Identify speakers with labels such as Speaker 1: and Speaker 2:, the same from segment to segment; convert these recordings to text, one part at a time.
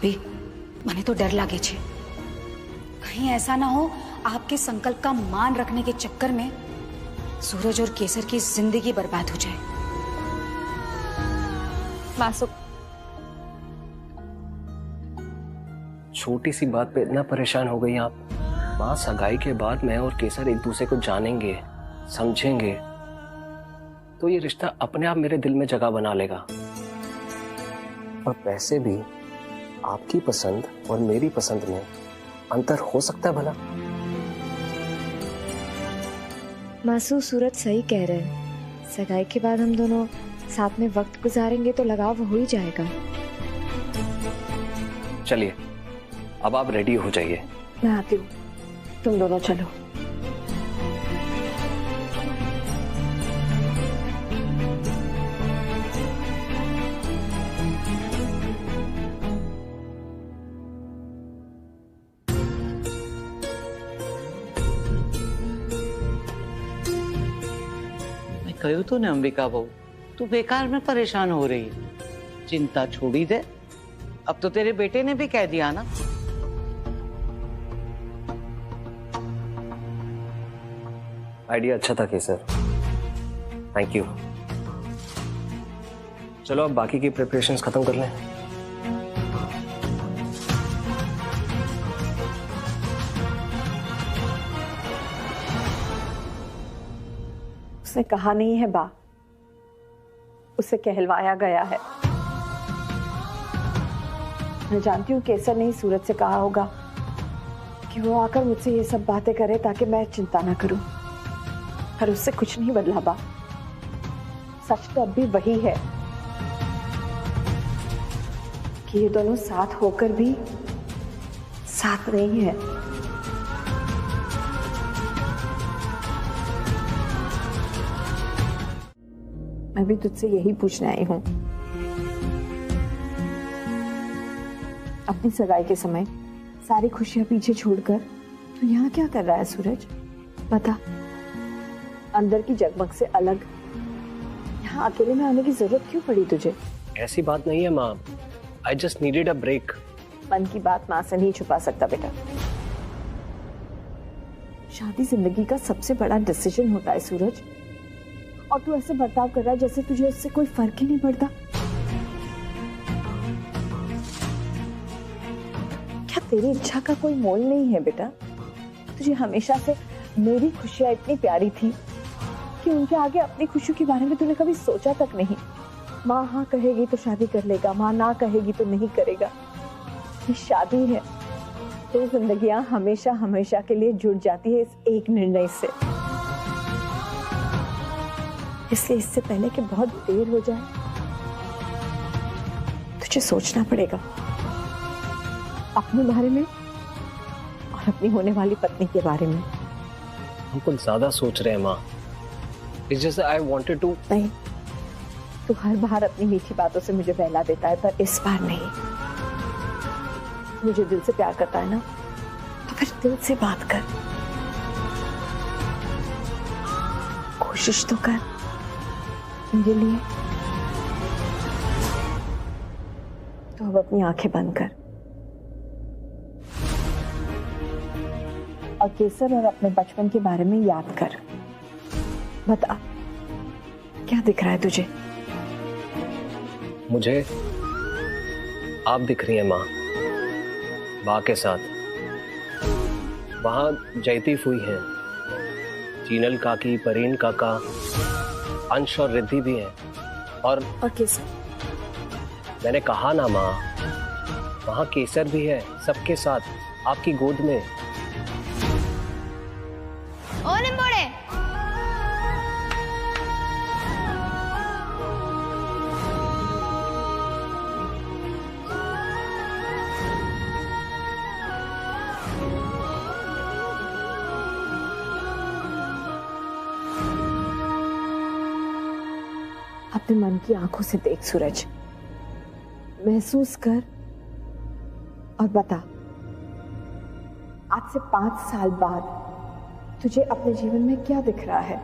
Speaker 1: भाभी મને तो डर लागे छे कहीं ऐसा ना हो आपके संकल्प का मान रखने के चक्कर में सूरज और केसर की जिंदगी बर्बाद हो जाए।
Speaker 2: मासू,
Speaker 3: छोटी सी बात पे इतना परेशान हो गई आप? माँ, सगाई के बाद मैं और केसर एक दूसरे को जानेंगे, समझेंगे, तो ये रिश्ता अपने आप मेरे दिल में जगह बना लेगा। और वैसे भी आपकी पसंद और मेरी पसंद में अंतर हो सकता है भला?
Speaker 2: मासू, सूरज सही कह रहे हैं। सगाई के बाद हम दोनों साथ में वक्त गुजारेंगे तो लगाव हो ही जाएगा।
Speaker 3: चलिए, अब आप रेडी हो जाइए।
Speaker 2: मैं आती हूँ, तुम दोनों चलो।
Speaker 4: कहू तो ने अंबिका बहू, तू बेकार में परेशान हो रही है। चिंता छोड़ी दे, अब तो तेरे बेटे ने भी कह दिया ना।
Speaker 3: आइडिया अच्छा था केसर, थैंक यू। चलो अब बाकी की प्रिपरेशंस खत्म कर लें।
Speaker 2: उसने कहा नहीं है बा, उसे कहलवाया गया है। मैं जानती हूँ केसर ने ही सूरज से कहा होगा कि वो आकर मुझसे ये सब बातें करे ताकि मैं चिंता ना करूं, पर उससे कुछ नहीं बदला बा। सच तो अब भी वही है कि ये दोनों साथ होकर भी साथ नहीं है। मैं भी तुझसे यही पूछने आई हूं। अपनी सगाई के समय सारी खुशियां पीछे छोड़कर तू यहाँ क्या कर रहा है सूरज? बता, अंदर की जगमग से अलग यहाँ अकेले में आने की जरूरत क्यों पड़ी तुझे?
Speaker 3: ऐसी बात नहीं है माँ, I just needed a break.
Speaker 2: मन की बात माँ से नहीं छुपा सकता बेटा। शादी जिंदगी का सबसे बड़ा डिसीजन होता है सूरज, और तू ऐसे बर्ताव कर रहा है जैसे तुझे उससे कोई फर्क ही नहीं पड़ता। क्या तेरी इच्छा का कोई मोल नहीं है बेटा? तुझे हमेशा से मेरी खुशियां इतनी प्यारी थी कि उनके आगे अपनी खुशियों के बारे में तूने कभी सोचा तक नहीं। माँ हाँ कहेगी तो शादी कर लेगा, माँ ना कहेगी तो नहीं करेगा। ये शादी है, तो जिंदगियां हमेशा हमेशा के लिए जुड़ जाती है इस एक निर्णय से। इसलिए इससे पहले कि बहुत देर हो जाए तुझे सोचना पड़ेगा अपने बारे में और अपनी होने वाली पत्नी के बारे में।
Speaker 3: हम कुछ ज्यादा सोच रहे हैं माँ। It's just that I wanted to...
Speaker 2: नहीं, तू हर बार अपनी मीठी बातों से मुझे बहला देता है, पर इस बार नहीं। मुझे दिल से प्यार करता है ना, तो फिर दिल से बात कर, कोशिश तो कर मेरे लिए। तो अब अपनी आंखें बंद कर और केसर और अपने बचपन के बारे में याद कर। बता, क्या दिख रहा है तुझे?
Speaker 3: मुझे आप दिख रही हैं माँ, बा के साथ। वहां जयदीप हुई हैं, चीनल काकी, परीन काका, अंश और रिद्धि भी हैं। और
Speaker 2: केसर?
Speaker 3: मैंने कहा ना माँ, वहां केसर भी है, सबके साथ आपकी गोद में।
Speaker 5: ओ निम्बोड़े,
Speaker 2: अपने मन की आंखों से देख सूरज, महसूस कर और बता, आज से 5 साल बाद तुझे अपने जीवन में क्या दिख रहा है?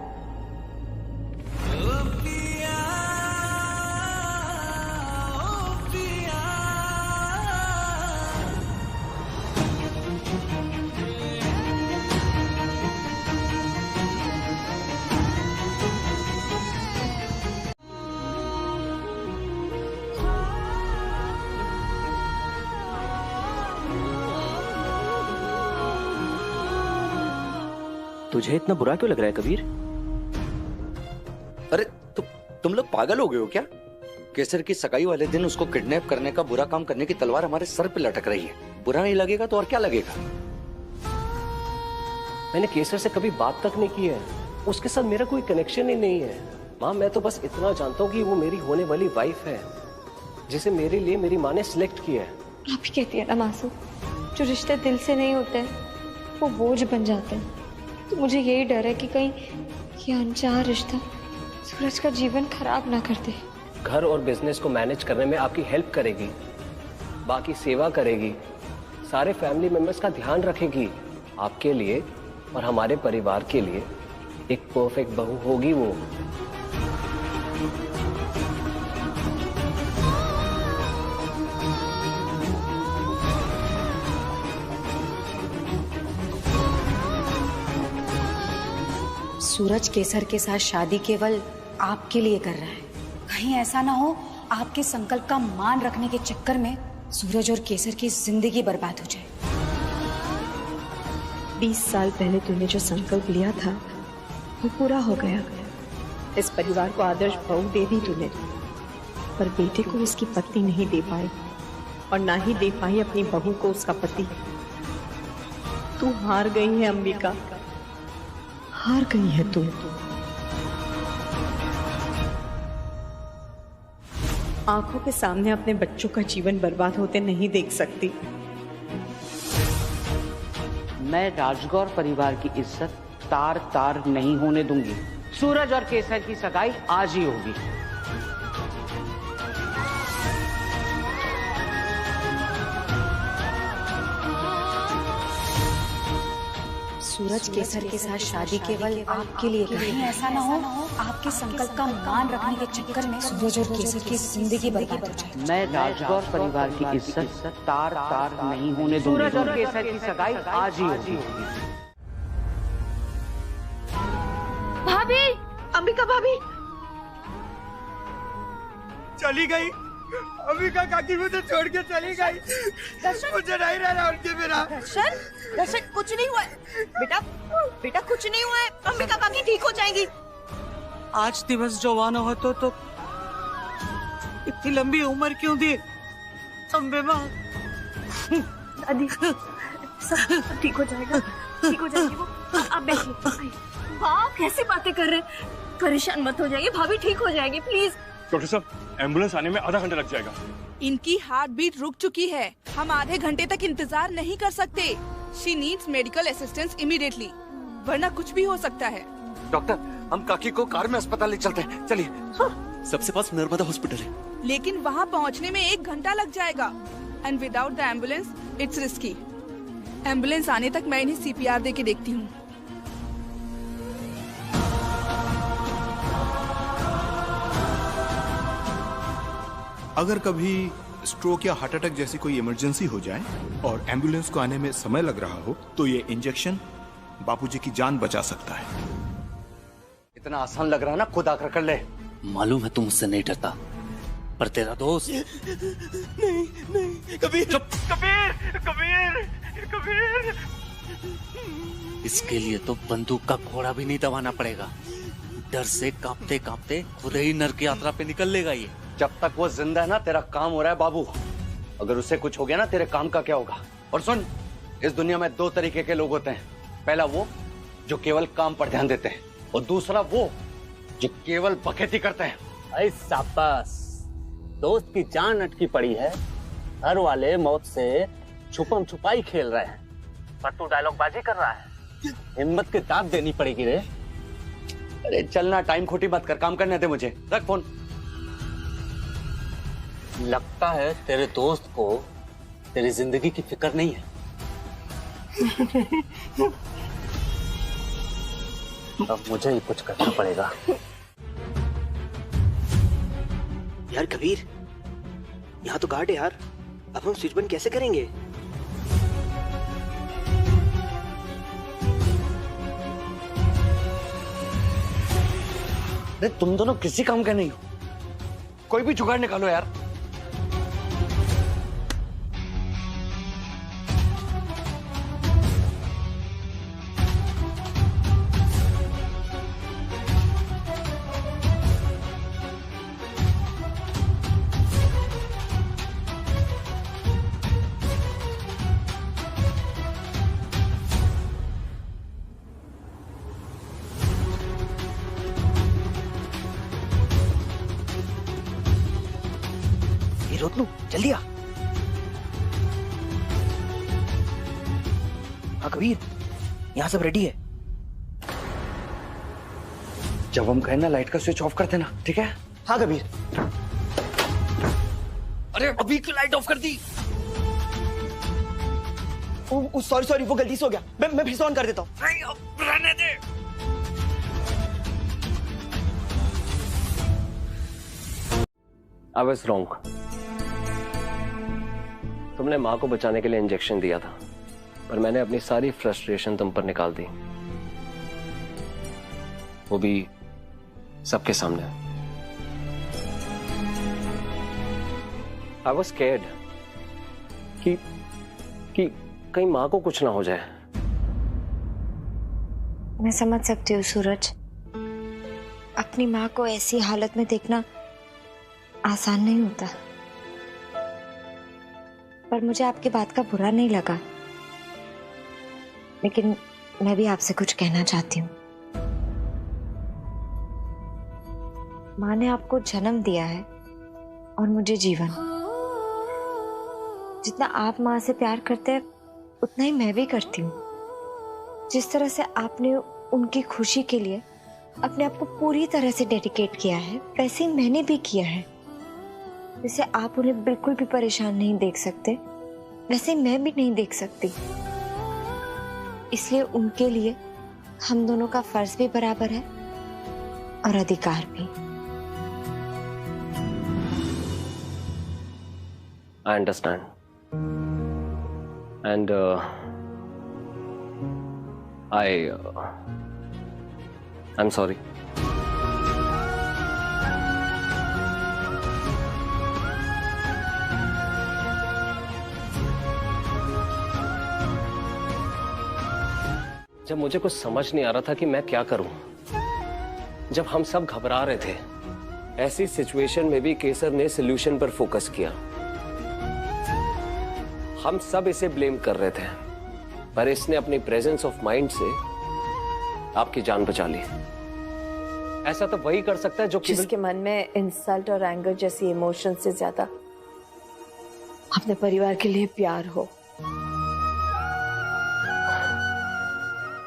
Speaker 3: तुझे इतना बुरा क्यों लग रहा है कबीर?
Speaker 5: अरे तुम लोग पागल हो गए हो क्या? केसर की सगाई वाले दिन उसको किडनैप करने का, बुरा काम करने की तलवार हमारे सर पे लटक रही है। बुरा नहीं लगेगा तो और क्या लगेगा?
Speaker 3: मैंने केसर से कभी बात तक नहीं की है, उसके साथ मेरा कोई कनेक्शन ही नहीं है। माँ, मैं तो बस इतना जानता हूँ कि वो मेरी होने वाली वाइफ है, जिसे मेरे लिए मेरी माँ ने सिलेक्ट किया है।
Speaker 6: आप ही कहती है ना मासूम, जो रिश्ते दिल से नहीं होते वो बोझ बन जाते हैं। तो मुझे यही डर है कि कहीं ये अनचाहा रिश्ता सूरज का जीवन खराब ना कर दे।
Speaker 3: घर और बिजनेस को मैनेज करने में आपकी हेल्प करेगी, बाकी सेवा करेगी, सारे फैमिली मेंबर्स का ध्यान रखेगी। आपके लिए और हमारे परिवार के लिए एक परफेक्ट बहू होगी वो।
Speaker 1: सूरज केसर के साथ शादी केवल आपके लिए कर रहा है। कहीं ऐसा ना हो आपके संकल्प का मान रखने के चक्कर में सूरज और केसर की जिंदगी बर्बाद हो जाए।
Speaker 2: 20 साल पहले तूने जो संकल्प लिया था वो पूरा हो गया। इस परिवार को आदर्श बहू दे दी तूने, पर बेटे को इसकी पत्नी नहीं दे पाई और ना ही दे पाई अपनी बहू को उसका पति। तू हार गई है अंबिका, हार गई है तू। आंखों के सामने अपने बच्चों का जीवन बर्बाद होते नहीं देख सकती।
Speaker 4: मैं राजगौर परिवार की इज्जत तार तार नहीं होने दूंगी। सूरज और केसर की सगाई आज ही होगी।
Speaker 1: सूरज केसर के साथ शादी केवल आपके लिए। कहीं ऐसा ना हो आपके संकल्प का मान रखने के चक्कर में सूरज और केसर की जिंदगी बर्बाद हो जाए।
Speaker 4: मैं राजगौर परिवार की इज्जत तार तार नहीं होने दूंगी। सूरज और केसर की सगाई आज ही होगी।
Speaker 6: भाभी,
Speaker 2: अंबिका भाभी
Speaker 7: चली गई। अंबिका काकी मुझे छोड़ के चली गई। मुझे नहीं रहना उनके बिना।
Speaker 2: दर्शन कुछ नहीं हुआ है बेटा, बेटा कुछ नहीं हुआ है। अंबिका काकी ठीक हो जाएंगी।
Speaker 4: आज दिवस जवान हो तो इतनी लंबी उम्र क्यों दी अम्बे माँ?
Speaker 2: दादी सब ठीक हो जाएगा, ठीक हो जाएगी वो। आप बैठिए। वाह कैसी बातें कर रहे हैं, परेशान मत हो जाइए, भाभी ठीक हो जाएगी प्लीज।
Speaker 8: डॉक्टर साहब, एम्बुलेंस आने में आधा घंटा लग जाएगा।
Speaker 9: इनकी हार्ट बीट रुक चुकी है, हम आधे घंटे तक इंतजार नहीं कर सकते। She needs medical assistance immediately, वरना कुछ भी हो सकता है।
Speaker 5: डॉक्टर, हम काकी को कार में अस्पताल ले चलते हैं, चलिए।
Speaker 7: सबसे पास नर्मदा हॉस्पिटल है,
Speaker 9: लेकिन वहाँ पहुँचने में 1 घंटा लग जाएगा। And without the ambulance it's risky. Ambulance आने तक मैं इन्हें CPR दे के देखती हूँ।
Speaker 10: अगर कभी स्ट्रोक या हार्ट अटैक जैसी कोई इमरजेंसी हो जाए और एम्बुलेंस को आने में समय लग रहा हो तो ये इंजेक्शन बापूजी की जान बचा सकता है।
Speaker 5: इतना आसान लग रहा है ना, खुद आकर कर ले।
Speaker 7: मालूम है तुम मुझसे नहीं डरता, पर तेरा दोस्त नहीं कबीर। चुप। कबीर इसके लिए तो बंदूक का घोड़ा भी नहीं दबाना पड़ेगा। डर से कांपते कांपते खुद ही नरक यात्रा पे निकल लेगा ये।
Speaker 5: जब तक वो जिंदा है ना, तेरा काम हो रहा है बाबू। अगर उसे कुछ हो गया ना, तेरे काम का क्या होगा? और सुन, इस दुनिया में 2 तरीके के लोग होते हैं। पहला वो जो केवल काम पर ध्यान देते हैं, और दूसरा वो जो केवल बखेती करते हैं।
Speaker 3: अरे शाबाश, दोस्त की जान अटकी पड़ी है, घर वाले मौत से छुपम छुपाई खेल रहे हैं, पर तू डायलॉग बाजी कर रहा है। हिम्मत की दाद देनी पड़ेगी रे।
Speaker 5: अरे चलना, टाइम खोटी मत कर, काम करने दे मुझे। रख फोन।
Speaker 3: लगता है तेरे दोस्त को तेरी जिंदगी की फिक्र नहीं है। अब मुझे ही कुछ करना पड़ेगा।
Speaker 7: यार कबीर, यहाँ तो गार्ड है यार, अब हम स्विच बंद कैसे करेंगे?
Speaker 5: अरे तुम दोनों किसी काम के नहीं हो, कोई भी जुगाड़ निकालो यार।
Speaker 3: रोतनू जल्दी आ। हाँ कबीर, यहाँ सब रेडी है।
Speaker 5: जब हम कहें ना लाइट का स्विच ऑफ कर देना, ठीक है?
Speaker 3: हाँ कबीर। अरे अभी क्यों लाइट ऑफ कर दी?
Speaker 11: सॉरी वो गलती से हो गया। मैं फिर से ऑन कर देता हूँ।
Speaker 3: नहीं, अब रहने दे। I was wrong. तुमने माँ को बचाने के लिए इंजेक्शन दिया था, पर मैंने अपनी सारी फ्रस्ट्रेशन तुम पर निकाल दी, वो भी सबके सामने। I was scared कि कहीं माँ को कुछ ना हो जाए।
Speaker 6: मैं समझ सकती हूँ सूरज, अपनी माँ को ऐसी हालत में देखना आसान नहीं होता, पर मुझे आपकी बात का बुरा नहीं लगा। लेकिन मैं भी आपसे कुछ कहना चाहती हूँ। माँ ने आपको जन्म दिया है और मुझे जीवन। जितना आप माँ से प्यार करते हैं उतना ही मैं भी करती हूँ। जिस तरह से आपने उनकी खुशी के लिए अपने आप को पूरी तरह से डेडिकेट किया है, वैसे ही मैंने भी किया है। जैसे आप उन्हें बिल्कुल भी परेशान नहीं देख सकते, वैसे मैं भी नहीं देख सकती। इसलिए उनके लिए हम दोनों का फर्ज भी बराबर है और अधिकार भी।
Speaker 3: I understand. And I'm sorry. जब मुझे कुछ समझ नहीं आ रहा था कि मैं क्या करूं, जब हम सब घबरा रहे थे, ऐसी सिचुएशन में भी केसर ने सॉल्यूशन पर फोकस किया। हम सब इसे ब्लेम कर रहे थे, पर इसने अपनी प्रेजेंस ऑफ माइंड से आपकी जान बचा ली। ऐसा तो वही कर सकता है जो
Speaker 2: जिसके मन में इंसल्ट और एंगर जैसी इमोशन से ज्यादा अपने परिवार के लिए प्यार हो।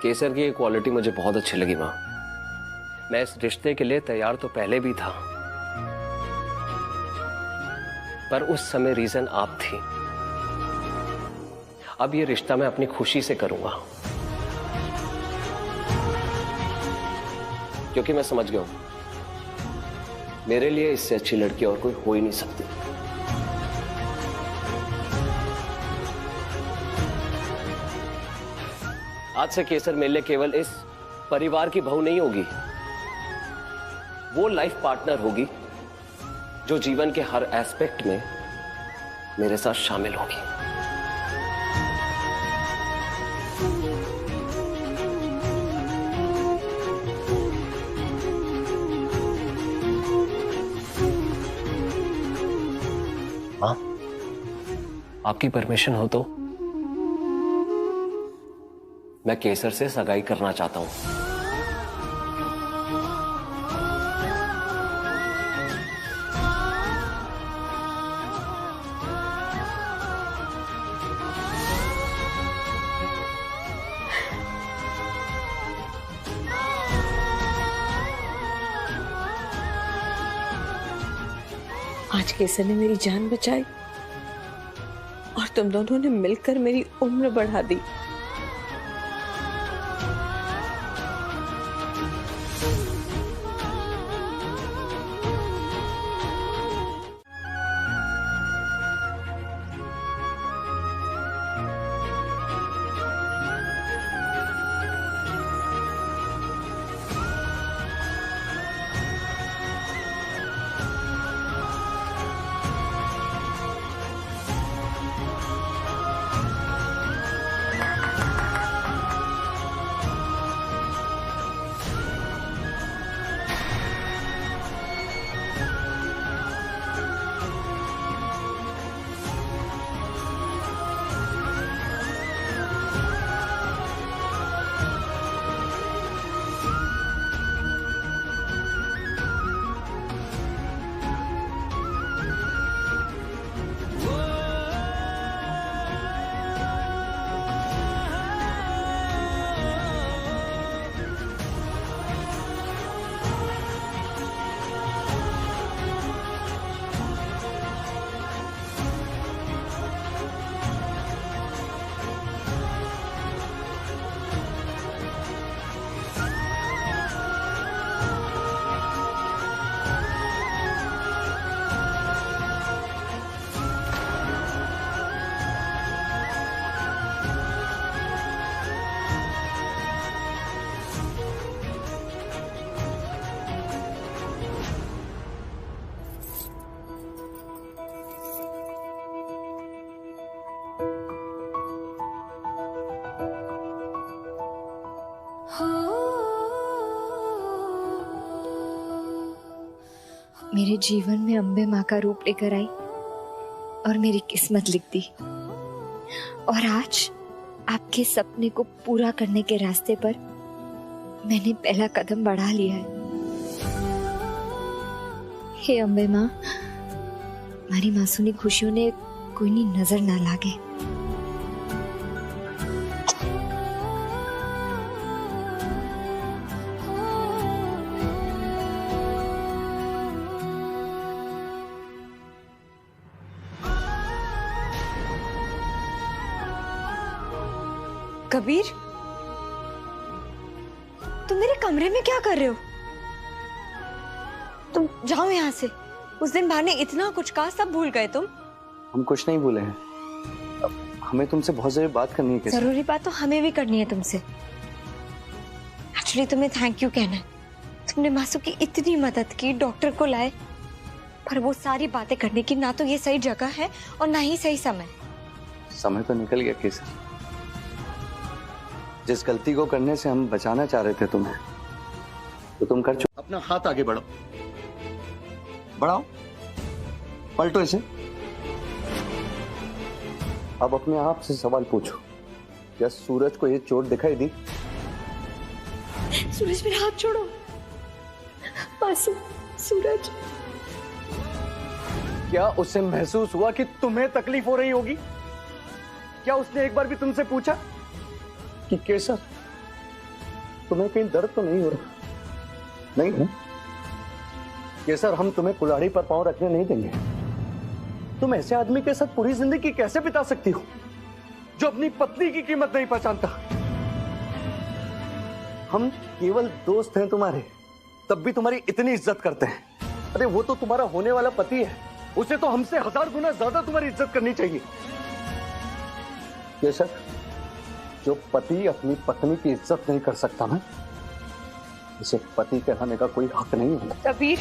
Speaker 3: केसर की ये क्वालिटी मुझे बहुत अच्छी लगी माँ। मैं इस रिश्ते के लिए तैयार तो पहले भी था, पर उस समय रीजन आप थी। अब ये रिश्ता मैं अपनी खुशी से करूंगा, क्योंकि मैं समझ गया हूं मेरे लिए इससे अच्छी लड़की और कोई हो ही नहीं सकती। आज से केसर मेरे लिए केवल इस परिवार की बहू नहीं होगी, वो लाइफ पार्टनर होगी जो जीवन के हर एस्पेक्ट में मेरे साथ शामिल होगी। हाँ, आपकी परमिशन हो तो मैं केसर से सगाई करना चाहता हूं।
Speaker 2: आज केसर ने मेरी जान बचाई और तुम दोनों ने मिलकर मेरी उम्र बढ़ा दी।
Speaker 6: मेरे जीवन में अम्बे माँ का रूप लेकर आई और मेरी किस्मत लिख दी। और आज आपके सपने को पूरा करने के रास्ते पर मैंने पहला कदम बढ़ा लिया है। हे अम्बे माँ, हमारी मासूनी खुशियों ने कोई नहीं नजर ना लागे। कबीर, तुम मेरे कमरे में क्या कर रहे हो? तुम जाओ यहाँ से। उस दिन भाई ने इतना कुछ कहा, सब भूल गए तुम।
Speaker 5: हम कुछ नहीं भूले हैं। अब हमें तुमसे बहुत जरूरी बात करनी है।
Speaker 6: जरूरी बात तो हमें भी करनी है तुमसे। एक्चुअली तुम्हें थैंक यू कहना है। तुमने मासू की इतनी मदद की, डॉक्टर को लाए, पर वो सारी बातें करने की ना तो ये सही जगह है और ना ही सही समय।
Speaker 5: समय तो निकल गया केसर। जिस गलती को करने से हम बचाना चाह रहे थे तुम्हें, तो तुम कर चुके।
Speaker 10: अपना हाथ आगे बढ़ाओ,
Speaker 5: बढ़ाओ, पलटो इसे। अब अपने आप से सवाल पूछो, क्या सूरज को ये चोट दिखाई दी?
Speaker 6: सूरज, मेरा हाथ छोड़ो। मासूम सूरज।
Speaker 5: क्या उसे महसूस हुआ कि तुम्हें तकलीफ हो रही होगी? क्या उसने एक बार भी तुमसे पूछा कि केसर, तुम्हें कहीं दर्द तो नहीं हो रहा? नहीं है केसर, हम तुम्हें कुल्हाड़ी पर पांव रखने नहीं देंगे। तुम ऐसे आदमी के साथ पूरी जिंदगी कैसे बिता सकती हो जो अपनी पत्नी की कीमत नहीं पहचानता? हम केवल दोस्त हैं तुम्हारे, तब भी तुम्हारी इतनी इज्जत करते हैं। अरे वो तो तुम्हारा होने वाला पति है, उसे तो हमसे 1000 गुना ज्यादा तुम्हारी इज्जत करनी चाहिए। केसर, जो पति अपनी पत्नी की इज्जत नहीं कर सकता ना, इसे पति कहलाने का कोई हक नहीं है।
Speaker 6: कबीर,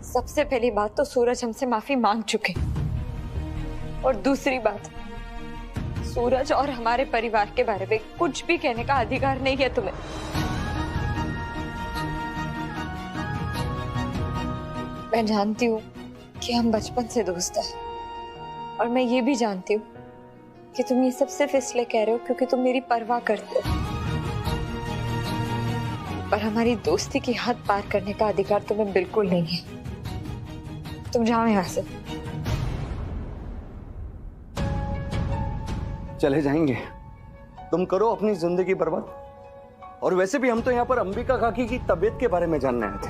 Speaker 6: सबसे पहली बात तो सूरज हमसे माफी मांग चुके, और दूसरी बात, सूरज और हमारे परिवार के बारे में कुछ भी कहने का अधिकार नहीं है तुम्हें। मैं जानती हूँ कि हम बचपन से दोस्त हैं, और मैं ये भी जानती हूँ कि तुम ये सब सिर्फ इसलिए कह रहे हो क्योंकि तुम मेरी परवाह करते हो, पर हमारी दोस्ती की हद पार करने का अधिकार तुम्हें बिल्कुल नहीं है। तुम जाओ यहाँ से।
Speaker 5: चले जाएंगे? तुम करो अपनी जिंदगी बर्बाद। और वैसे भी हम तो यहाँ पर अंबिका काकी की तबीयत के बारे में जानने आए थे।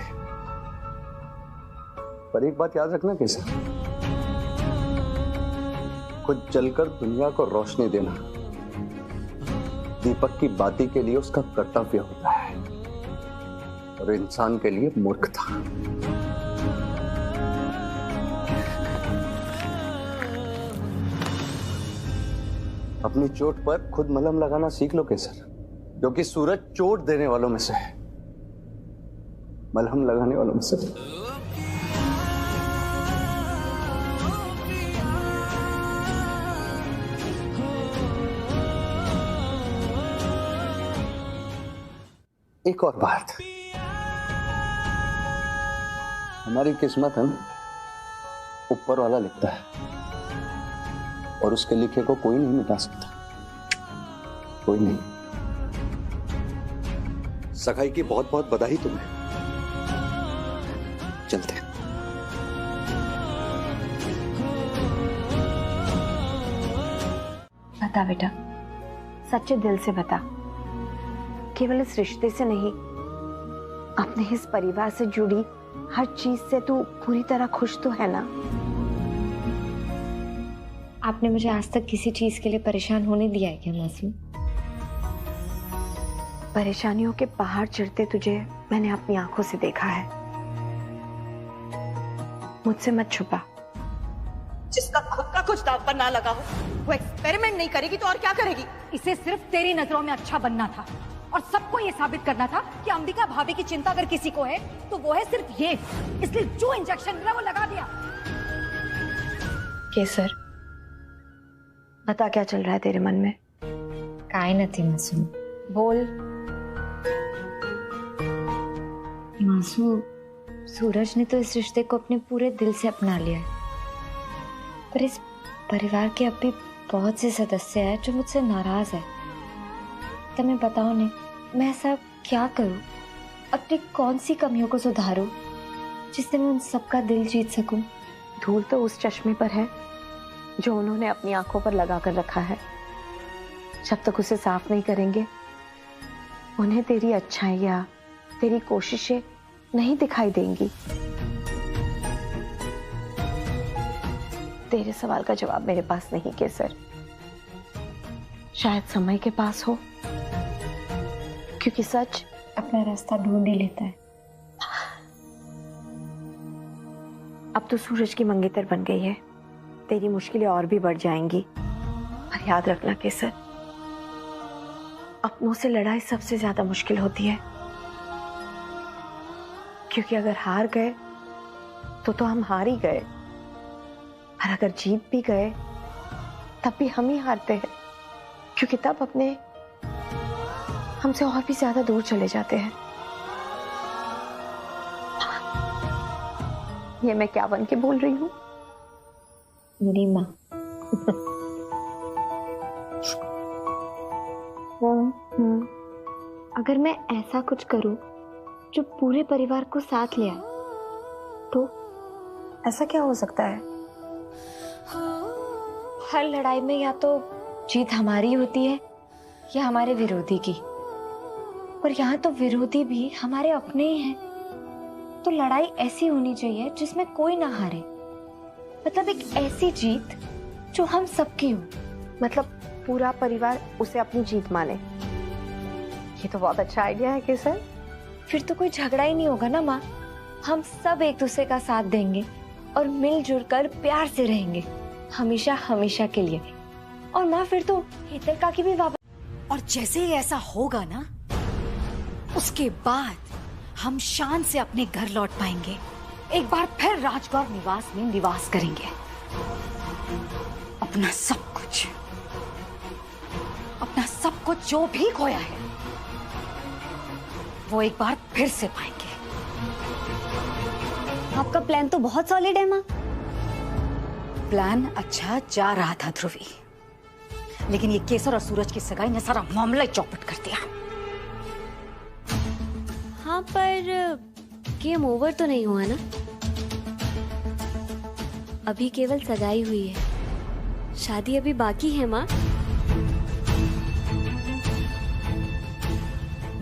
Speaker 5: पर एक बात याद रखना केसर, खुद जलकर दुनिया को रोशनी देना दीपक की बाती के लिए उसका कर्तव्य होता है, और इंसान के लिए मूर्खता। अपनी चोट पर खुद मलहम लगाना सीख लो केसर, क्योंकि सूरज चोट देने वालों में से है, मलहम लगाने वालों में से। एक और बात, हमारी किस्मत है ना, ऊपर वाला लिखता है, और उसके लिखे को कोई नहीं मिटा सकता, कोई नहीं। सगाई की बहुत बहुत बधाई तुम्हें। चलते हैं।
Speaker 2: बता बेटा, सच्चे दिल से बता, केवल इस रिश्ते से नहीं, अपने इस परिवार से जुड़ी हर चीज से तू पूरी तरह खुश तो है ना?
Speaker 6: आपने मुझे आज तक किसी चीज के लिए परेशान होने दिया है क्या मासूम?
Speaker 2: परेशानियों के पहाड़ चढ़ते तुझे मैंने अपनी आंखों से देखा है। मुझसे मत छुपा।
Speaker 12: जिसका खुद का कुछ दांव पर ना लगा हो, वो एक्सपेरिमेंट नहीं करेगी तो और क्या करेगी?
Speaker 1: इसे सिर्फ तेरी नजरों में अच्छा बनना था, और सबको ये साबित करना था कि अंबिका भाभी की चिंता अगर किसी को है तो वो है सिर्फ ये। इसलिए जो इंजेक्शन मिला वो लगा दिया।
Speaker 2: केसर, बता क्या चल रहा है तेरे मन में?
Speaker 6: काय नथी मासूम,
Speaker 2: बोल।
Speaker 6: मासूम, सूरज ने तो इस रिश्ते को अपने पूरे दिल से अपना लिया है, पर इस परिवार के अब भी बहुत से सदस्य हैं जो मुझसे नाराज है। तुम्हें बताओ ने, मैं ऐसा क्या करूं, अपनी कौन सी कमियों को सुधारूं जिससे मैं उन सबका दिल जीत सकूं?
Speaker 2: धूल तो उस चश्मे पर है जो उन्होंने अपनी आंखों पर लगा कर रखा है। जब तक उसे साफ नहीं करेंगे, उन्हें तेरी अच्छाइयाँ, तेरी कोशिशें नहीं दिखाई देंगी। तेरे सवाल का जवाब मेरे पास नहीं केसर, शायद समय के पास हो, क्योंकि सच
Speaker 6: अपना रास्ता ढूंढ ही लेता है।
Speaker 2: अब तो सूरज की मंगेतर बन गई है, तेरी मुश्किलें और भी बढ़ जाएंगी। पर याद रखना केसर, अपनों से लड़ाई सबसे ज्यादा मुश्किल होती है, क्योंकि अगर हार गए तो हम हार ही गए, और अगर जीत भी गए तब भी हम ही हारते हैं, क्योंकि तब अपने हमसे और भी ज्यादा दूर चले जाते हैं। ये मैं क्या बन के बोल रही हूँ?
Speaker 6: मेरी माँ। अगर मैं ऐसा कुछ करूं जो पूरे परिवार को साथ ले आए, तो
Speaker 1: ऐसा क्या हो सकता है?
Speaker 6: हर लड़ाई में या तो जीत हमारी होती है या हमारे विरोधी की, पर यहाँ तो विरोधी भी हमारे अपने ही हैं। तो लड़ाई ऐसी होनी चाहिए जिसमें कोई ना हारे, मतलब एक ऐसी जीत जो हम सबकी हो,
Speaker 2: मतलब पूरा परिवार उसे अपनी जीत माने। ये तो बहुत अच्छा आइडिया है केसर।
Speaker 6: फिर तो कोई झगड़ा ही नहीं होगा ना माँ। हम सब एक दूसरे का साथ देंगे और मिलजुल कर प्यार से रहेंगे, हमेशा हमेशा के लिए। और माँ फिर तो हेतल काकी भी वापस।
Speaker 1: और जैसे ही ऐसा होगा ना, उसके बाद हम शान से अपने घर लौट पाएंगे, एक बार फिर राजगौर निवास में निवास करेंगे। अपना सब कुछ जो भी खोया है वो एक बार फिर से पाएंगे।
Speaker 13: आपका प्लान तो बहुत सॉलिड है माँ।
Speaker 1: प्लान अच्छा जा रहा था ध्रुवी, लेकिन ये केसर और सूरज की सगाई ने सारा मामला चौपट कर दिया।
Speaker 13: हाँ, पर गेम ओवर तो नहीं हुआ ना? अभी केवल सगाई हुई है, शादी अभी बाकी है माँ।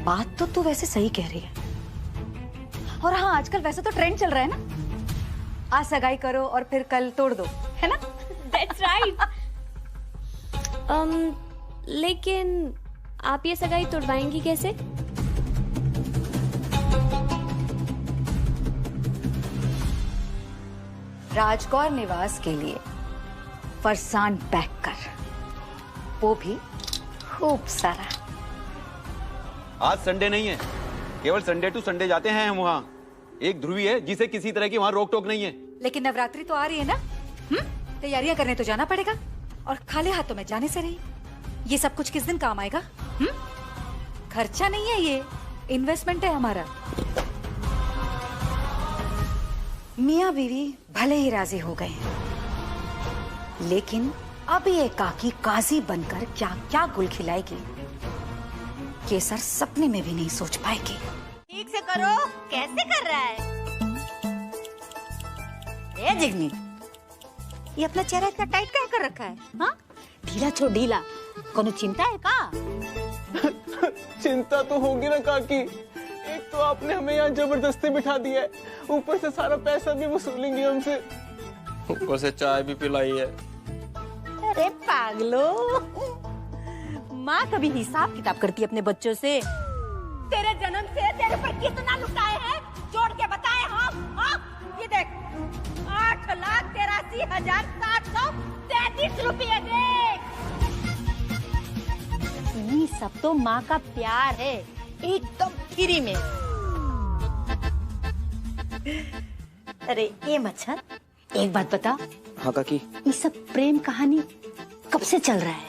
Speaker 1: बात तो तू वैसे सही कह रही है। और हाँ, आजकल वैसे तो ट्रेंड चल रहा है ना, आज सगाई करो और फिर कल तोड़ दो, है ना?
Speaker 13: That's right. लेकिन आप ये सगाई तोड़वाएंगी कैसे?
Speaker 1: राजगौर निवास के लिए फरसान पैक कर, वो भी खूब सारा।
Speaker 14: आज संडे नहीं है, केवल संडे टू संडे जाते हैं हम वहाँ। एक ध्रुवी है जिसे किसी तरह की वहाँ रोक टोक नहीं है।
Speaker 1: लेकिन नवरात्रि तो आ रही है ना, तैयारियां करने तो जाना पड़ेगा, और खाली हाथों में जाने से रही। ये सब कुछ किस दिन काम आएगा? खर्चा नहीं है, ये इन्वेस्टमेंट है हमारा। मियाँ बीवी भले ही राजी हो गए हैं, लेकिन अब ये काकी काजी बनकर क्या क्या गुल खिलाएगी, केसर सपने में भी नहीं सोच पाएगी।
Speaker 12: ठीक से करो, कैसे कर रहा है? ए जिग्नी, ये अपना चेहरा इतना टाइट क्या कर रखा है? हाँ, ढीला छो ढीला, कोनो चिंता है का?
Speaker 15: चिंता तो होगी ना काकी, एक तो आपने हमें यहाँ जबरदस्ती बिठा दिया है, ऊपर से सारा पैसा भी वसूलेंगे हमसे, ऊपर से चाय भी पिलाई है।
Speaker 12: अरे पागलो, माँ कभी हिसाब किताब करती है अपने बच्चों से? तेरे जन्म से तेरे पर कितना लुटाए हैं, जोड़ के बताए हम? हाँ, ये देख, 8,83,733 रुपये देख। ये सब तो माँ का प्यार है, एकदम फ्री में। अरे ये मच्छर, एक बात बता।
Speaker 11: हाँ काकी।
Speaker 12: ये सब प्रेम कहानी कब से चल रहा है?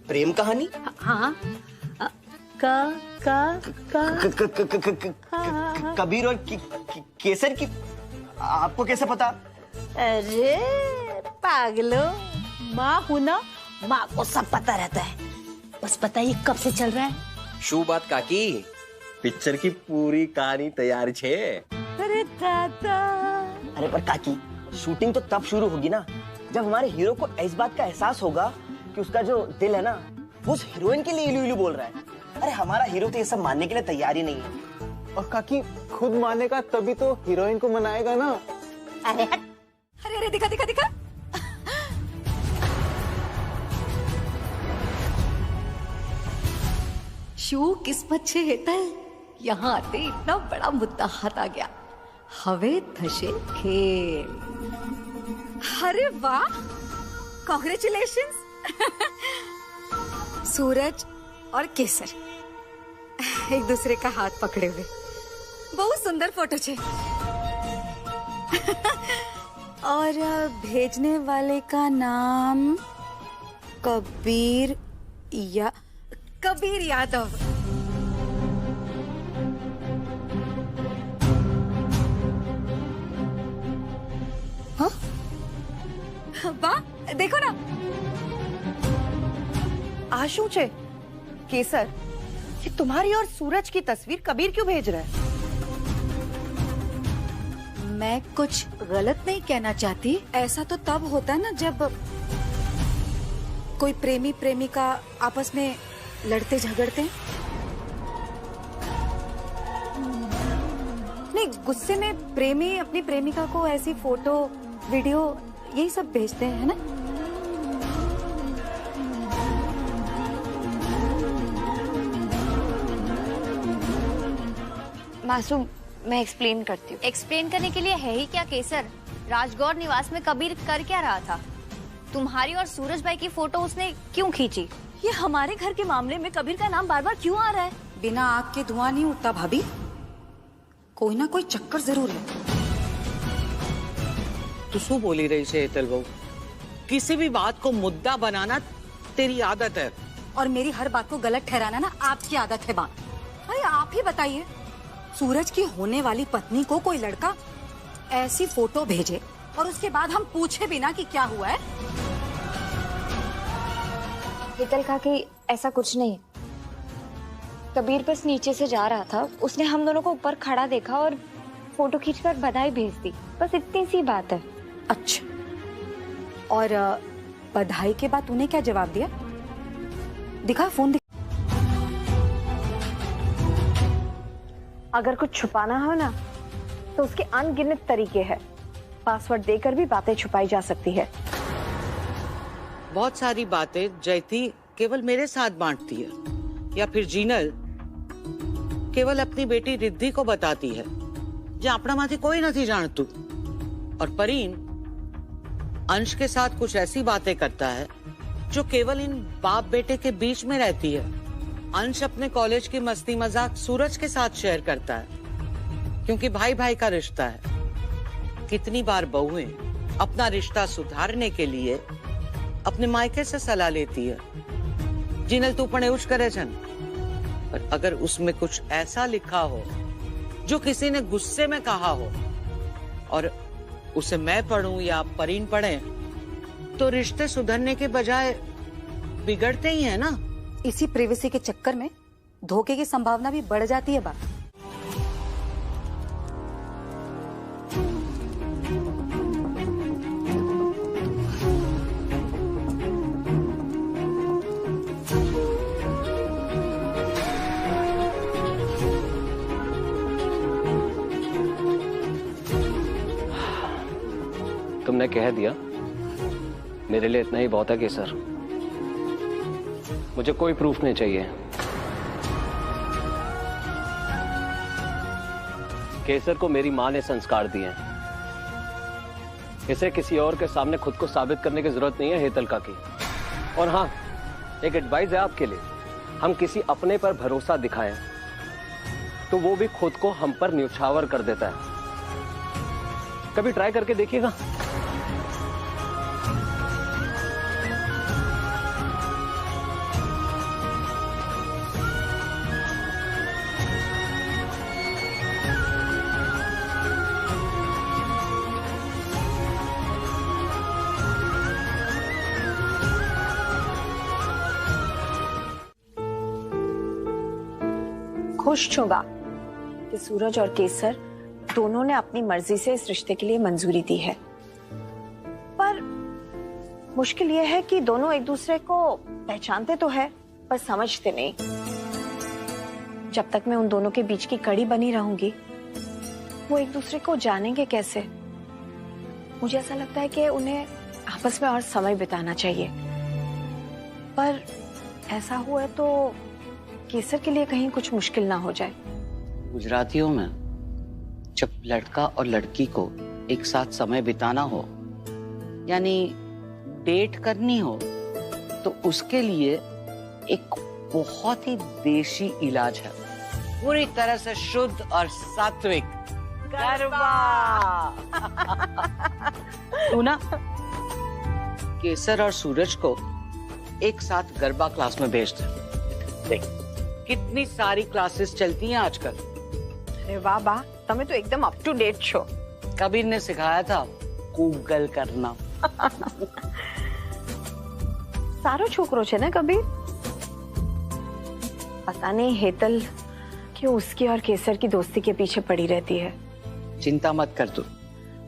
Speaker 11: प्रेम कहानी?
Speaker 12: हाँ,
Speaker 11: कबीर और केसर की आपको कैसे पता?
Speaker 12: अरे पागलो, माँ हूं ना, माँ को सब पता रहता है। बस बताइए कब से चल रहा है?
Speaker 16: शू बात काकी, पिक्चर की पूरी कहानी तैयार छे।
Speaker 12: अरे दादा।
Speaker 11: अरे पर काकी, शूटिंग तो तब शुरू होगी ना जब हमारे हीरो को इस बात का एहसास होगा कि उसका जो दिल है ना वो उस हीरोइन के लिए इलू इलू बोल रहा है। अरे हमारा हीरो तो ये सब मानने के लिए तैयार ही नहीं है।
Speaker 15: और काकी खुद मानेगा तभी तो हीरोइन को मनाएगा ना।
Speaker 12: अरे
Speaker 1: अरे अरे दिखा दिखा दिखा। शू किस्मत छे हेतल, यहाँ आते इतना बड़ा मुद्दा हाथ आ गया। हवे थशे खेल। अरे वाह, कॉन्ग्रेचुलेशंस। सूरज और केसर एक दूसरे का हाथ पकड़े हुए, बहुत सुंदर फोटो छे। और भेजने वाले का नाम कबीर यादव। हाँ? वाह, देखो ना।
Speaker 17: आशु छे केसर, ये तुम्हारी और सूरज की तस्वीर कबीर क्यों भेज रहा है?
Speaker 1: मैं कुछ गलत नहीं कहना चाहती। ऐसा तो तब होता है ना जब कोई प्रेमी प्रेमिका आपस में लड़ते झगड़ते हैं। नहीं, गुस्से में प्रेमी अपनी प्रेमिका को ऐसी फोटो वीडियो यही सब भेजते हैं, है ना?
Speaker 6: मासूम, मैं एक्सप्लेन करती हूँ।
Speaker 13: एक्सप्लेन करने के लिए है ही क्या केसर? राजगौर निवास में कबीर कर क्या रहा था? तुम्हारी और सूरज भाई की फोटो उसने क्यों खींची?
Speaker 12: ये हमारे घर के मामले में कबीर का नाम बार बार क्यों आ रहा है?
Speaker 1: बिना आग के धुआं नहीं उठता भाभी, कोई ना कोई चक्कर जरूर है।
Speaker 4: तू शू बोली रही है हेतल बहू? किसी भी बात को मुद्दा बनाना तेरी आदत है।
Speaker 1: और मेरी हर बात को गलत ठहराना ना आपकी आदत है। बात अरे आप ही बताइए, सूरज की होने वाली पत्नी को कोई लड़का ऐसी फोटो भेजे और उसके बाद हम पूछे बिना कि क्या हुआ है?
Speaker 6: हेतल काकी, ऐसा कुछ नहीं। कबीर बस नीचे से जा रहा था, उसने हम दोनों को ऊपर खड़ा देखा और फोटो खींचकर बधाई भेज दी, बस इतनी सी बात है।
Speaker 1: अच्छा, और बधाई के बाद तूने क्या जवाब दिया? दिखा फोन दिखा।
Speaker 2: अगर कुछ छुपाना हो ना तो उसके अनगिनत तरीके हैं। पासवर्ड देकर भी बातें छुपाई जा सकती है।
Speaker 4: बहुत सारी बातें जयती केवल मेरे साथ बांटती है, या फिर जीनल केवल अपनी बेटी रिद्धि को बताती है, जो अपना माथी कोई नहीं जानतू। और परीन अंश के साथ कुछ ऐसी बातें करता है जो केवल इन बाप बेटे के बीच में रहती है। अंश अपने कॉलेज की मस्ती मजाक सूरज के साथ शेयर करता है, क्योंकि भाई भाई का रिश्ता है। कितनी बार बहुएं अपना रिश्ता सुधारने के लिए अपने मायके से सलाह लेती है। जिनल तू पण एवुज करे छन, पर अगर उसमें कुछ ऐसा लिखा हो जो किसी ने गुस्से में कहा हो और उसे मैं पढ़ूं या परीन पढ़े, तो रिश्ते सुधरने के बजाय बिगड़ते ही हैं ना।
Speaker 1: इसी प्रिवेसी के चक्कर में धोखे की संभावना भी बढ़ जाती है। बात
Speaker 3: तुमने कह दिया, मेरे लिए इतना ही बहुत है केसर। मुझे कोई प्रूफ नहीं चाहिए। केसर को मेरी मां ने संस्कार दिए, इसे किसी और के सामने खुद को साबित करने की जरूरत नहीं है हेतल काकी। और हाँ, एक एडवाइस है आपके लिए, हम किसी अपने पर भरोसा दिखाएं तो वो भी खुद को हम पर न्यौछावर कर देता है। कभी ट्राई करके देखिएगा।
Speaker 2: खुश छूंगा कि सूरज और केसर दोनों ने अपनी मर्जी से इस रिश्ते के लिए मंजूरी दी है। पर मुश्किल यह है कि दोनों एक दूसरे को पहचानते तो है पर समझते नहीं। जब तक मैं उन दोनों के बीच की कड़ी बनी रहूंगी, वो एक दूसरे को जानेंगे कैसे? मुझे ऐसा लगता है कि उन्हें आपस में और समय बिताना चाहिए। पर ऐसा हुआ तो केसर के लिए कहीं कुछ मुश्किल ना हो जाए।
Speaker 4: गुजरातियों में जब लड़का और लड़की को एक साथ समय बिताना हो, यानी डेट करनी हो, तो उसके लिए एक बहुत ही देशी इलाज है, पूरी तरह से शुद्ध और सात्विक गरबा। तू ना केसर और सूरज को एक साथ गरबा क्लास में भेज दे। देख कितनी सारी क्लासेस चलती हैं आजकल।
Speaker 2: अरे वाह वाह, तुम्हें तो एकदम अप टू डेट छो।
Speaker 4: कबीर ने सिखाया था गूगल करना।
Speaker 2: सारो छोकरो छे ना कबीर। पता नहीं हेतल क्यों उसकी और केसर की दोस्ती के पीछे पड़ी रहती है।
Speaker 4: चिंता मत कर तू,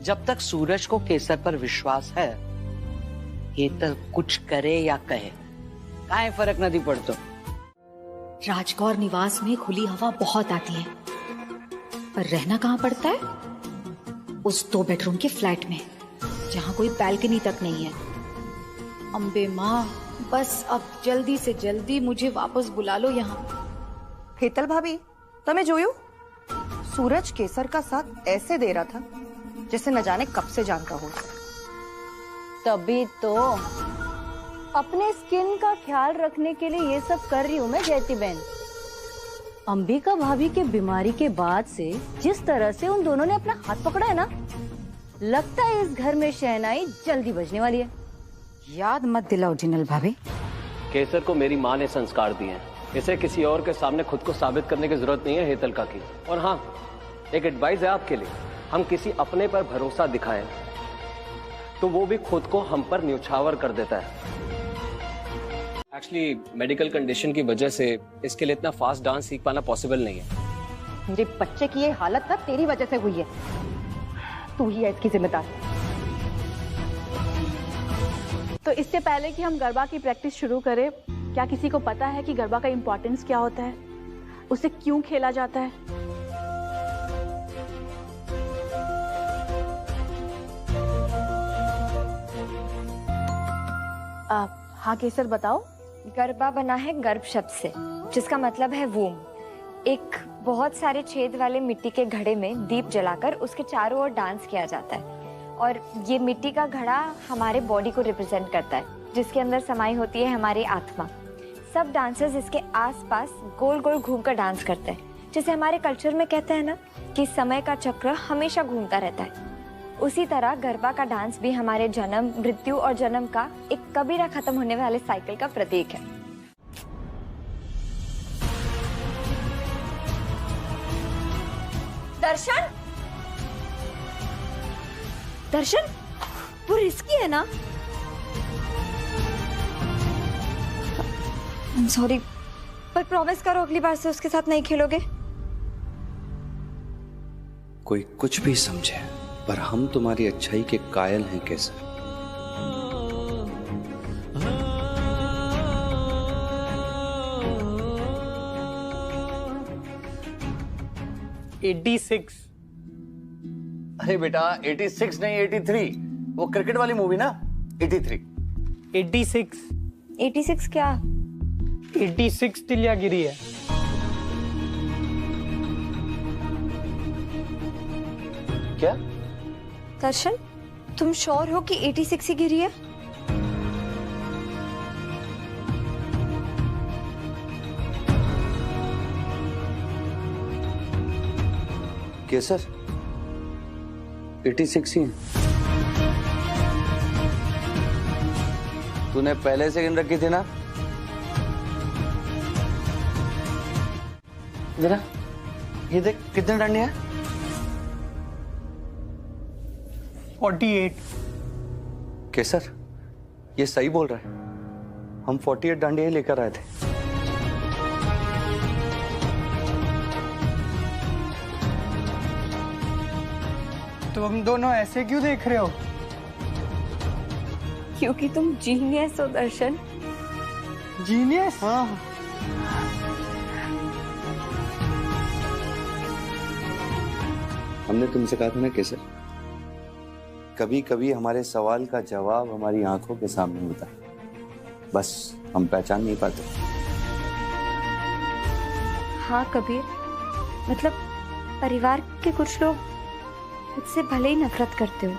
Speaker 4: जब तक सूरज को केसर पर विश्वास है, हेतल कुछ करे या कहे काहे फर्क नहीं पड़तो।
Speaker 1: राजगौर निवास में खुली हवा बहुत आती है, पर रहना कहाँ पड़ता है? उस 2 बेडरूम के फ्लैट में, जहाँ कोई बैल्कनी तक नहीं है। अम्बे माँ, बस अब जल्दी से जल्दी मुझे वापस बुला लो यहाँ।
Speaker 17: हेतल भाभी, तमे जोयू? सूरज केसर का साथ ऐसे दे रहा था जैसे न जाने कब से जानता हो।
Speaker 12: तभी तो अपने स्किन का ख्याल रखने के लिए ये सब कर रही हूँ मैं जयती बहन। अंबिका भाभी के बीमारी के बाद से जिस तरह से उन दोनों ने अपना हाथ पकड़ा है ना, लगता है इस घर में शहनाई जल्दी बजने वाली है।
Speaker 1: याद मत दिलाओ जिनल भाभी।
Speaker 3: केसर को मेरी माँ ने संस्कार दिए हैं, इसे किसी और के सामने खुद को साबित करने की जरूरत नहीं है हेतल का की। और हाँ, एक एडवाइस है आपके लिए, हम किसी अपने पर भरोसा दिखाएं तो वो भी खुद को हम पर न्यौछावर कर देता है। एक्चुअली मेडिकल कंडीशन की वजह से इसके लिए इतना फास्ट डांस सीख पाना पॉसिबल नहीं है।
Speaker 12: मेरे बच्चे की ये हालत ना तेरी वजह से हुई है, तू ही है इसकी जिम्मेदार।
Speaker 18: तो इससे पहले कि हम गरबा की प्रैक्टिस शुरू करें, क्या किसी को पता है कि गरबा का इम्पोर्टेंस क्या होता है, उसे क्यों खेला जाता है? हाँ केसर बताओ।
Speaker 6: गरबा बना है गर्भ शब्द से, जिसका मतलब है वूम। एक बहुत सारे छेद वाले मिट्टी के घड़े में दीप जलाकर उसके चारों ओर डांस किया जाता है, और ये मिट्टी का घड़ा हमारे बॉडी को रिप्रेजेंट करता है, जिसके अंदर समाई होती है हमारी आत्मा। सब डांसर्स इसके आसपास गोल गोल घूमकर डांस करते हैं, जिसे हमारे कल्चर में कहते हैं ना कि समय का चक्र हमेशा घूमता रहता है। उसी तरह गरबा का डांस भी हमारे जन्म, मृत्यु और जन्म का एक कबीरा खत्म होने वाले साइकिल का प्रतीक है।
Speaker 12: दर्शन, दर्शन, वो रिस्की है ना?
Speaker 6: I'm sorry, पर प्रॉमिस करो अगली बार से उसके साथ नहीं खेलोगे।
Speaker 5: कोई कुछ भी समझे, पर हम तुम्हारी अच्छाई के कायल हैं केसर।
Speaker 14: अरे बेटा 86 नहीं 83, वो क्रिकेट वाली मूवी ना 83।
Speaker 6: 86 क्या?
Speaker 15: 86 तिलियागिरी है।
Speaker 14: क्या?
Speaker 6: दर्शन, तुम श्योर हो कि 86 ही गिरी है?
Speaker 5: केसर 86 ही।
Speaker 14: तूने पहले से गिन रखी थी ना? जरा ये देख कितने डंडे हैं?
Speaker 15: 48।
Speaker 5: केसर ये सही बोल रहा है, हम 48 डांडिया ही लेकर आए थे।
Speaker 19: तुम दोनों ऐसे क्यों देख रहे हो?
Speaker 6: क्योंकि तुम जीनियस हो दर्शन।
Speaker 19: जीनियस? हाँ।
Speaker 5: हमने तुमसे कहा था ना केसर, कभी कभी हमारे सवाल का जवाब हमारी आंखों के सामने होता है, बस हम पहचान नहीं पाते।
Speaker 6: हाँ कबीर, मतलब परिवार के कुछ लोग मुझसे भले ही नफरत करते हो,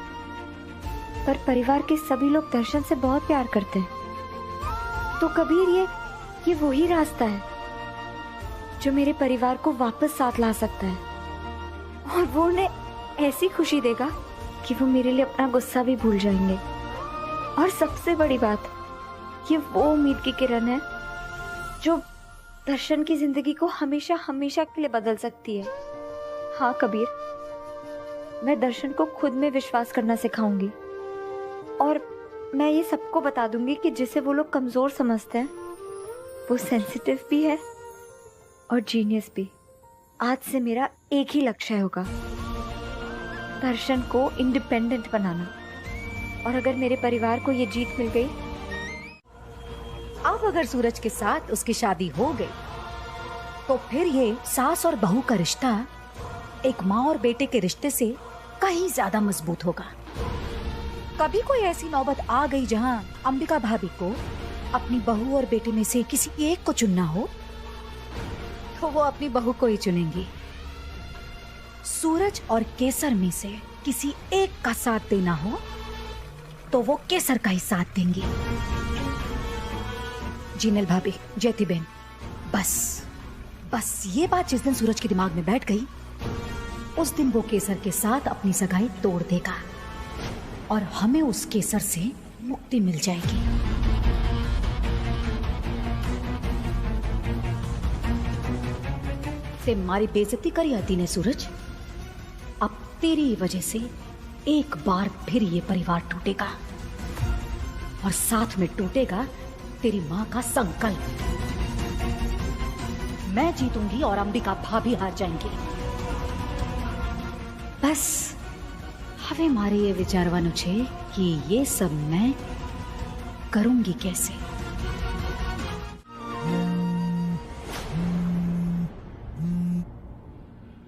Speaker 6: पर परिवार के सभी लोग दर्शन से बहुत प्यार करते हैं। तो कबीर ये वही रास्ता है जो मेरे परिवार को वापस साथ ला सकता है, और वो उन्हें ऐसी खुशी देगा कि वो मेरे लिए अपना गुस्सा भी भूल जाएंगे। और सबसे बड़ी बात, ये वो उम्मीद की किरण है जो दर्शन की जिंदगी को हमेशा हमेशा के लिए बदल सकती है। हाँ कबीर, मैं दर्शन को खुद में विश्वास करना सिखाऊंगी, और मैं ये सबको बता दूंगी कि जिसे वो लोग कमजोर समझते हैं वो सेंसिटिव भी है और जीनियस भी। आज से मेरा एक ही लक्ष्य होगा, दर्शन को इंडिपेंडेंट बनाना। और अगर मेरे परिवार को ये जीत मिल गई,
Speaker 1: अब अगर सूरज के साथ उसकी शादी हो गई, तो फिर ये सास और बहू का रिश्ता एक माँ और बेटे के रिश्ते से कहीं ज्यादा मजबूत होगा। कभी कोई ऐसी नौबत आ गई जहाँ अंबिका भाभी को अपनी बहू और बेटे में से किसी एक को चुनना हो, तो वो अपनी बहू को ही चुनेंगी। सूरज और केसर में से किसी एक का साथ देना हो तो वो केसर का ही साथ देंगी। जीनल भाभी, ज्योति बहन, बस ये बात जिस दिन सूरज के दिमाग में बैठ गई, उस दिन वो केसर के साथ अपनी सगाई तोड़ देगा और हमें उस केसर से मुक्ति मिल जाएगी। से हमारी बेइज्जती करी आती ने सूरज, अब तेरी वजह से एक बार फिर ये परिवार टूटेगा, और साथ में टूटेगा तेरी माँ का संकल्प। मैं जीतूंगी और अंबिका भाभी हार जाएंगी। बस हमें मारे ये विचारवान छे कि ये सब मैं करूंगी कैसे।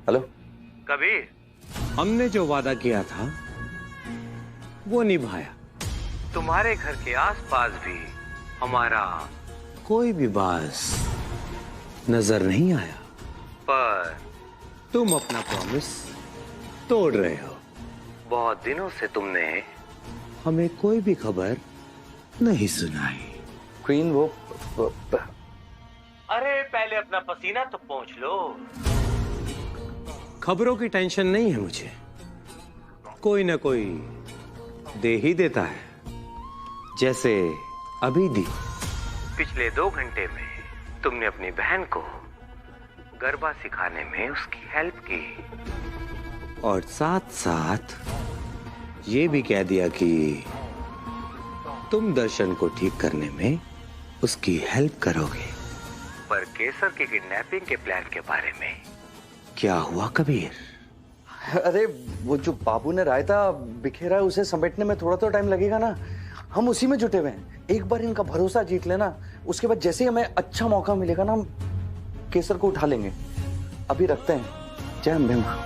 Speaker 5: हेलो
Speaker 20: कबीर, हमने जो वादा किया था वो निभाया। तुम्हारे घर के आसपास भी हमारा कोई भी बास नजर नहीं आया, पर तुम अपना प्रॉमिस तोड़ रहे हो। बहुत दिनों से तुमने हमें कोई भी खबर नहीं सुनाई।
Speaker 5: क्वीन, वो
Speaker 20: अरे पहले अपना पसीना तो पोंछ लो। खबरों की टेंशन नहीं है मुझे, कोई ना कोई दे ही देता है, जैसे अभी दी। पिछले 2 घंटे में तुमने अपनी बहन को गरबा सिखाने में उसकी हेल्प की, और साथ साथ ये भी कह दिया कि तुम दर्शन को ठीक करने में उसकी हेल्प करोगे। पर केसर की किडनैपिंग के प्लान के बारे में क्या हुआ कबीर?
Speaker 5: अरे वो जो बाबू ने रायता बिखेरा है उसे समेटने में थोड़ा तो टाइम लगेगा ना। हम उसी में जुटे हुए हैं। एक बार इनका भरोसा जीत लेना, उसके बाद जैसे ही हमें अच्छा मौका मिलेगा ना, हम केसर को उठा लेंगे। अभी रखते हैं। जय अम्बे मां।